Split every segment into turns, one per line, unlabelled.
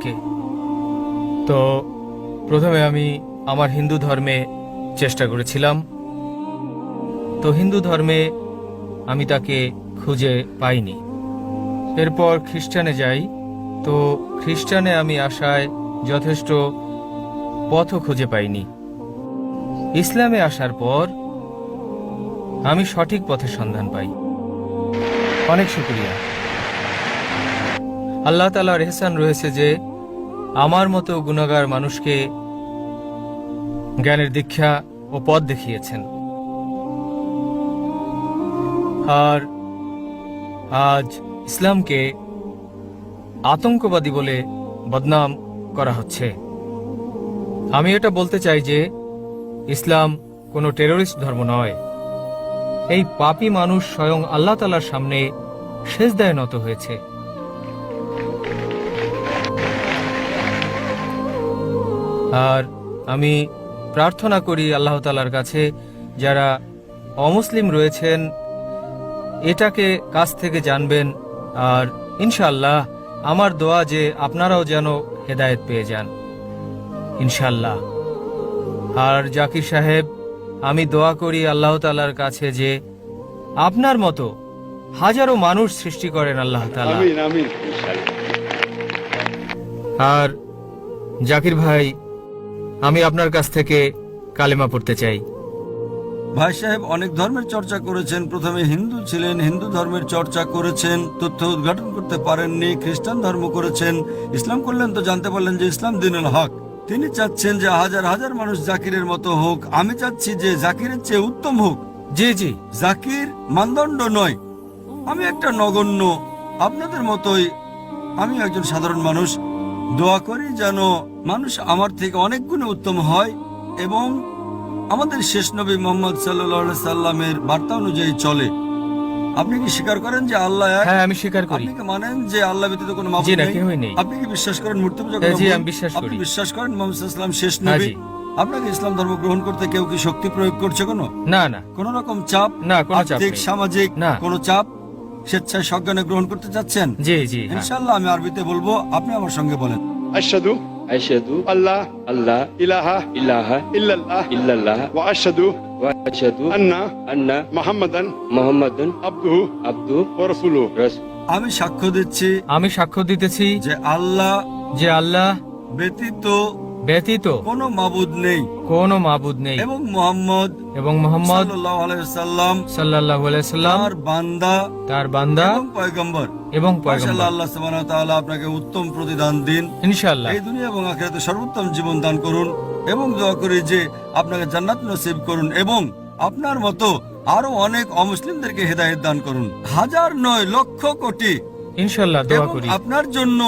কে তো প্রথমে আমি আমার হিন্দু ধর্মে চেষ্টা করেছিলাম। তো হিন্দু ধর্মে আমি তাকে খুঁজে পাইনি। এরপর খ্রিস্টানে যাই। তো খ্রিস্টানে আমি আসায় যথেষ্ট পথও খুঁজে পাইনি। ইসলামে আসার পর আমি সঠিক পথের সন্ধান পাই। অনেক শুকরিয়া। আল্লাহ তাআলার ইহসান রয়েছে যে আমার মতো গুনাহগার মানুষকে জ্ঞানের দীক্ষা ও পথ দেখিয়েছেন। আর আজ ইসলামকে আতঙ্কবাদী বলে বদনাম করা হচ্ছে। আমি এটা বলতে চাই যে ইসলাম কোনো টেররিস্ট ধর্ম নয়। এই পাপী মানুষ স্বয়ং আল্লাহ তাআলার সামনে সেজদায় নত হয়েছে। আর আমি প্রার্থনা করি আল্লাহ তাআলার কাছে যারা অমুসলিম রয়েছেন এটাকে কাছ থেকে জানবেন। আর ইনশাআল্লাহ আমার দোয়া যে আপনারাও যেন হেদায়েত পেয়ে যান ইনশাআল্লাহ। আর জাকির সাহেব, আমি দোয়া করি আল্লাহ তাআলার কাছে যে আপনার মতো হাজারো মানুষ সৃষ্টি করেন আল্লাহ তাআলা।
আমিন আমিন।
আর জাকির ভাই, আমি আপনার কাছ থেকে কালেমা পড়তে চাই।
ভাই সাহেব অনেক ধর্মের চর্চা করেছেন। প্রথমে হিন্দু ছিলেন, হিন্দু ধর্মের চর্চা করেছেন, তথ্য উদ্ঘাটন করতে পারেননি, খ্রিস্টান ধর্ম করেছেন, ইসলাম করলেন তো জানতে পারলেন যে ইসলাম দিনুল হক। তিনি চাচ্ছেন যে হাজার হাজার মানুষ জাকিরের মতো হোক। আমি চাচ্ছি যে জাকিরের চেয়ে উত্তম হোক।
জি জি।
জাকির মানদণ্ড নয়, আমি একটা নগণ্য, আপনাদের মতোই আমি একজন সাধারণ মানুষ। দোয়া করি যেন মানুষ আমার থেকে অনেক গুণে উত্তম হয় এবং আমাদের শেষ নবী মুহাম্মদ সাল্লাল্লাহু আলাইহি সাল্লামের বার্তা অনুযায়ী চলে। আপনি কি স্বীকার করেন যে আল্লাহ এক?
হ্যাঁ, আমি স্বীকার করি।
আপনি কি মানেন যে আল্লাহ ব্যতীত কোনো
জি
মাবুদ
না,
নেই?
কেউই নেই।
আপনি কি বিশ্বাস করেন মূর্তি পূজা
হ্যাঁ,
করা
জি,
ভুল?
আমি বিশ্বাস
আপনি
করি।
বিশ্বাস করেন মুহাম্মদ সাল্লাল্লাহু আলাইহি সাল্লাম শেষ
হ্যাঁ,
নবী?
জি।
আপনাকে ইসলাম ধর্ম গ্রহণ করতে কেউ কি শক্তি প্রয়োগ করছে?
না না
কোন রকম চাপ?
না, কোনো চাপ
আর্থিক,
নেই।
সামাজিক
না।
কোনো চাপ? স্বেচ্ছায় সজ্ঞানে গ্রহণ করতে চাচ্ছেন?
জি জি হ্যাঁ।
ইনশাআল্লাহ আমি আরবিতে বলবো, আপনি আমার সঙ্গে বলেন।
আশহাদু
আশহাদু
আল্লাহ
আল্লাহ
ইলাহা
ইলাহা
ইল্লাল্লাহ
ইল্লাল্লাহ
ওয়া আশহাদু
ওয়া আশহাদু
আন্না
আন্না
মুহাম্মাদান
মুহাম্মাদান
আবদুহু
আবদুহু
ওয়া রাসূলুহু।
রাসূল।
আমি সাক্ষ্য দিচ্ছি
আমি সাক্ষ্য দিতেছি
যে আল্লাহ
যে আল্লাহ
ব্যতীত
ব্যতীত
কোনো মাবুদ নেই
কোনো মাবুদ নেই
এবং মুহাম্মদ
এবং মুহাম্মদ
সাল্লাল্লাহু আলাইহি সাল্লাম
সাল্লাল্লাহু আলাইহি সাল্লাম
তার বান্দা
তার বান্দা
এবং পয়গম্বর।
এবং
মাশাআল্লাহ,
পয়গম্বর।
আল্লাহ সুবহানাহু ওয়া তাআলা আপনাকে উত্তম প্রতিদান দিন।
ইনশাআল্লাহ।
এই দুনিয়া এবং আখিরাতে সর্বোত্তম জীবন দান করুন এবং দোয়া করি যে আপনাকে জান্নাত নসিব করুন এবং আপনার মতো আরো অনেক অমুসলিমদেরকে হেদায়েত দান করুন। হাজার নয়, লক্ষ কোটি।
ইনশাআল্লাহ দোয়া
এবং
করি।
আপনার জন্য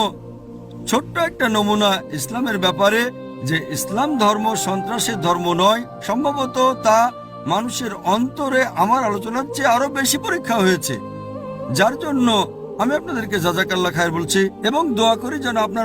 ছোট্ট একটা নমুনা ইসলামের ব্যাপারে, যে ইসলাম ধর্ম সন্ত্রাসের ধর্ম নয়। সম্ভবত তা মানুষের অন্তরে আমার আলোচনার চেয়ে আরো বেশি পরীক্ষা হয়েছে, যার জন্য আমি আপনাদেরকে জাযাকাল্লাহ খায়ের বলছি এবং দোয়া করি যেন আপনার